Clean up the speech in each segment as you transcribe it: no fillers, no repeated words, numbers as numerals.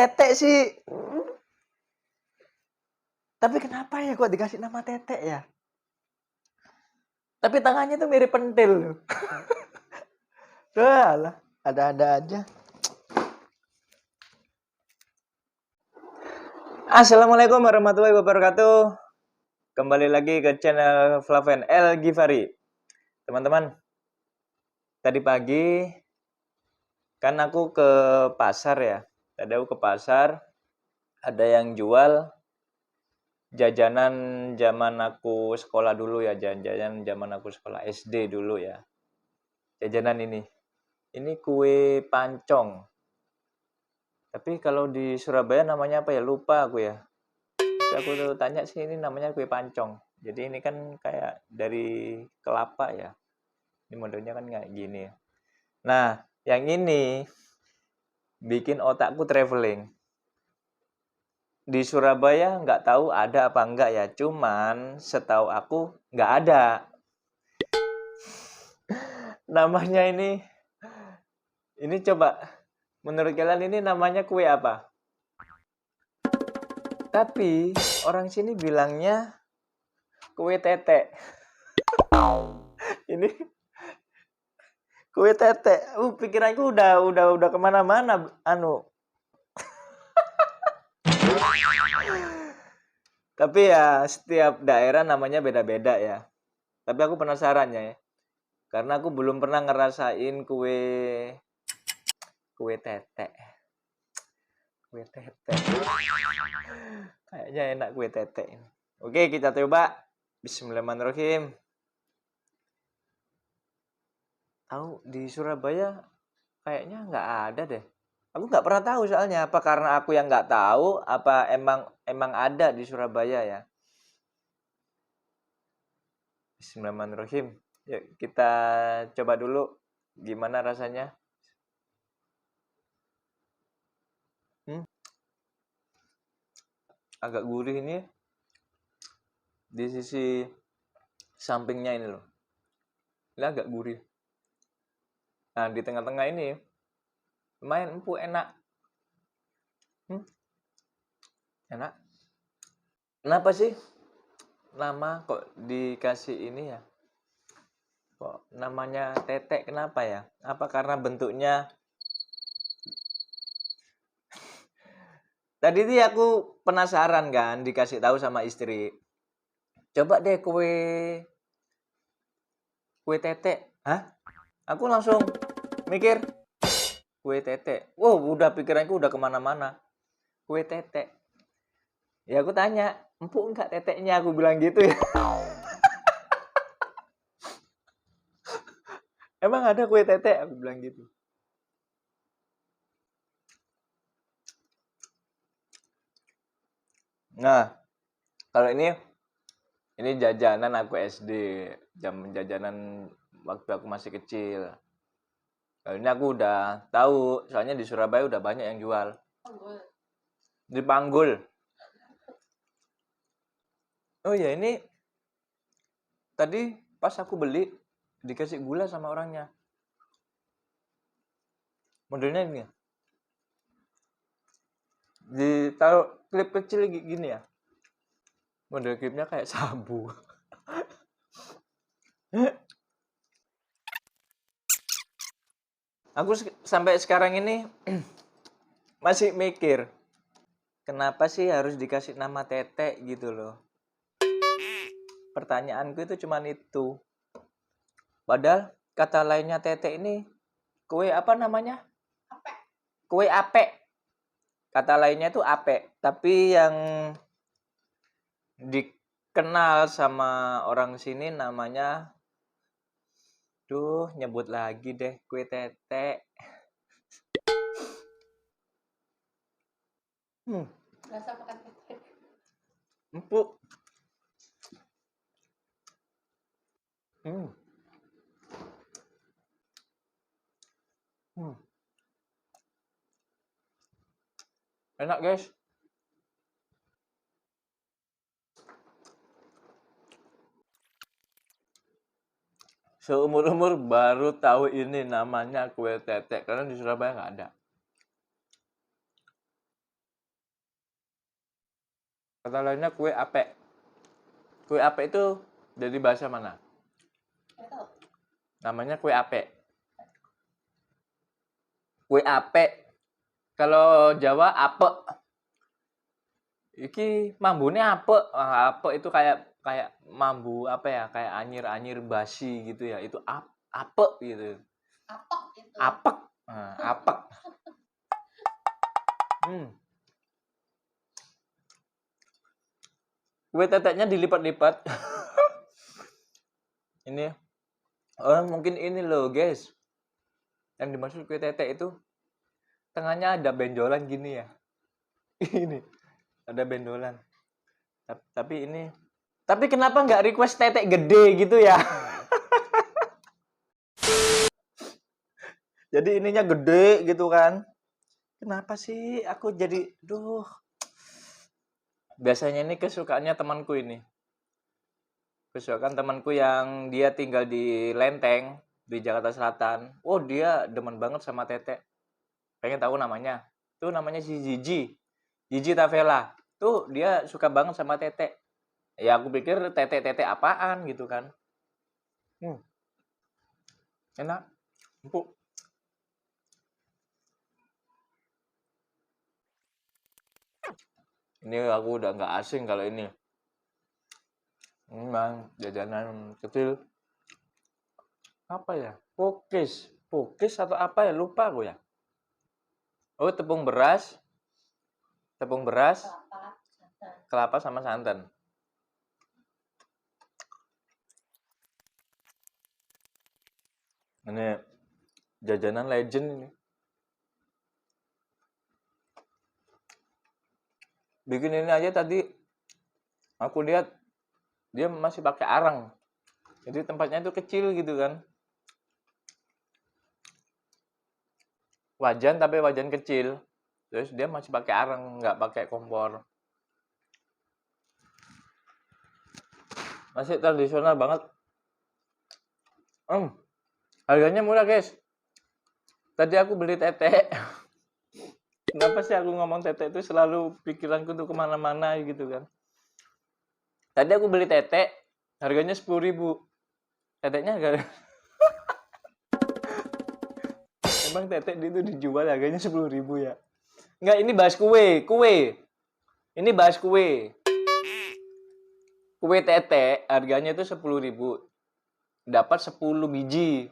Tete sih? Tapi kenapa ya kok dikasih nama Tete ya? Tapi tangannya tuh mirip pentil loh. Alah, ada-ada aja. Assalamualaikum warahmatullahi wabarakatuh. Kembali lagi ke channel Flaven El Givari. Teman-teman, tadi pagi kan aku ke pasar ya. Tadi aku ke pasar, ada yang jual jajanan zaman aku sekolah dulu ya, jajanan zaman aku sekolah SD dulu ya. Jajanan ini kue pancong. Tapi kalau di Surabaya namanya apa ya? Lupa aku ya. Tapi aku tuh tanya sih ini namanya kue pancong. Jadi ini kan kayak dari kelapa ya. Ini modelnya kan kayak gini ya. Nah, yang ini bikin otakku traveling. Di Surabaya nggak tahu ada apa enggak ya. Cuman setahu aku nggak ada. Namanya ini coba menurut kalian ini namanya kue apa? Tapi orang sini bilangnya kue tete. Ini kue tete. Pikiranku udah kemana-mana. Tapi ya setiap daerah namanya beda-beda ya. Tapi aku penasaran ya. Karena aku belum pernah ngerasain kue tete. Kue tete. Kayaknya enak kue tete. Oke, kita coba. Bismillahirrahmanirrahim. Tahu di Surabaya kayaknya nggak ada deh. Aku nggak pernah tahu soalnya. Apa karena aku yang nggak tahu? Apa emang ada di Surabaya ya? Bismillahirrahmanirrahim. Yuk kita coba dulu gimana rasanya. Agak gurih ini di sisi sampingnya ini loh. Ini agak gurih. Nah di tengah-tengah ini lumayan empuk, enak. Enak. Kenapa sih nama kok dikasih ini ya? Kok namanya tetek, kenapa ya? Apa karena bentuknya? Tadi tuh aku penasaran kan, dikasih tahu sama istri. Coba deh kue tete. Hah? Aku langsung mikir kue tete. Wow, udah pikiranku udah kemana-mana. Kue tete. Ya aku tanya, empuk enggak teteknya? Aku bilang gitu ya. Emang ada kue tete? Aku bilang gitu. Nah, kalau ini jajanan aku SD, jam jajanan waktu aku masih kecil. Kalau ini aku udah tahu, soalnya di Surabaya udah banyak yang jual. Di Panggul. Oh ya, ini tadi pas aku beli dikasih gula sama orangnya. Modelnya ini ya. Ditaruh klip kecil gini ya. Model klipnya kayak sabu. Aku sampai sekarang ini masih mikir, kenapa sih harus dikasih nama Tete gitu loh. Pertanyaanku itu cuman itu. Padahal kata lainnya Tete ini kue apa namanya? Ape. Kue ape. Kata lainnya itu ape. Tapi yang dikenal sama orang sini namanya, nyebut lagi deh, kue tete. Rasa makan tete. Empuk. Enak guys. Seumur-umur baru tahu ini namanya kue tete. Karena di Surabaya nggak ada. Kata lainnya kue ape. Kue ape itu dari bahasa mana? Namanya kue ape. Kue ape. Kalau Jawa ape. Iki mambune ape. Ape itu kayak mambu apa ya? Kayak anyir-anyir basi gitu ya. Itu ape gitu. Apek gitu. Apek. Apek. Kue teteknya dilipat-lipat. Ini. Oh, mungkin ini loh, guys. Yang dimaksud kue tetek itu tengahnya ada benjolan gini ya. Ini. Ada benjolan. Tapi kenapa nggak request tetek gede gitu ya? Jadi ininya gede gitu kan. Kenapa sih aku jadi biasanya ini kesukaannya temanku ini. Kesukaan temanku yang dia tinggal di Lenteng di Jakarta Selatan. Oh, dia demen banget sama tetek. Pengen tahu namanya? Tuh namanya si Gigi. Gigi Tavela. Tuh dia suka banget sama tetek. Ya aku pikir tetek apaan gitu kan. Enak. Empuk. Ini aku udah nggak asing kalau ini. Memang jajanan kecil. Apa ya? Pokis. Pokis atau apa ya? Lupa aku ya. Oh, tepung beras. Tepung beras. Kelapa sama santan. Ini jajanan legend ini. Bikin ini aja tadi aku lihat dia masih pakai arang. Jadi tempatnya itu kecil gitu kan. Wajan tapi wajan kecil. Terus dia masih pakai arang, nggak pakai kompor. Masih tradisional banget. Harganya murah, guys. Tadi aku beli tetek. Kenapa sih aku ngomong tetek itu selalu pikiranku tuh kemana-mana gitu kan. Tadi aku beli tetek, harganya 10.000. Teteknya harga emang tetek itu dijual harganya 10.000 ya? Enggak, ini bahas kue. Ini bahas kue. Kue tetek harganya itu 10.000. Dapat 10 biji.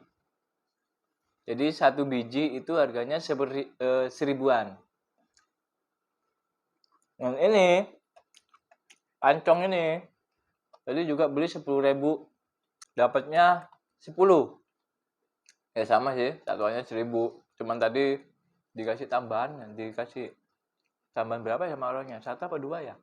Jadi satu biji itu harganya 1.000-an. Nah ini pancong ini tadi juga beli 10.000, dapatnya 10. Ya sama sih, satuannya 1.000. Cuman tadi dikasih tambahan berapa ya sama orangnya? 1 apa 2 ya?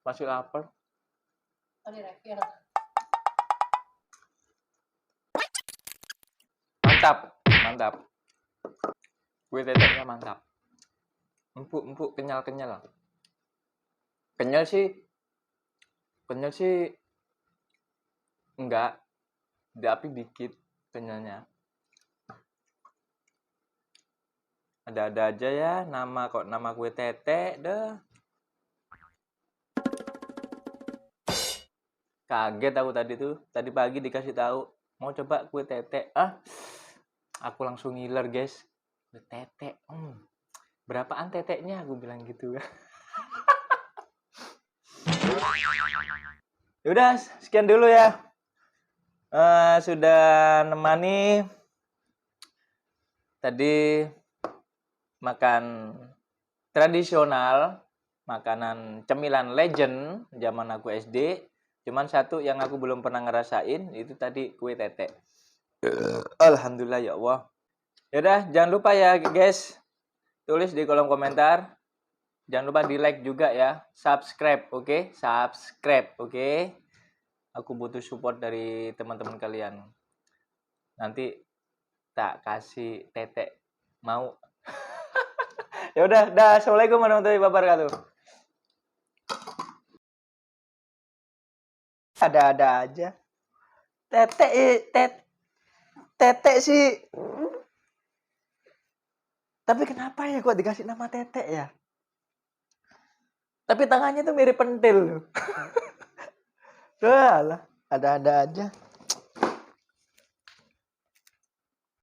Masih lapar. Mantap. Kue teteknya mantap. Empuk, kenyal. Kenyal sih enggak, tapi dikit kenyalnya. Ada-ada aja ya nama kue tetek dah. Kaget aku tadi pagi dikasih tahu mau coba kue tetek. Aku langsung ngiler, guys. Kue tetek. Berapaan teteknya aku bilang gitu. Yaudah, sekian dulu ya. Sudah nemani tadi makan tradisional, makanan cemilan legend zaman aku SD. Cuman satu yang aku belum pernah ngerasain itu tadi kue tetek. Alhamdulillah ya Allah. Yaudah, jangan lupa ya guys, tulis di kolom komentar. Jangan lupa di like juga ya, subscribe, oke? Subscribe, oke? Aku butuh support dari teman-teman kalian. Nanti tak kasih tetek, mau? Ya udah, dah. Assalamualaikum warahmatullahi wabarakatuh. Ada-ada aja. Tetek sih Tapi kenapa ya kok dikasih nama Tete ya? Tapi tangannya tuh mirip pentil loh. Walah, ada-ada aja.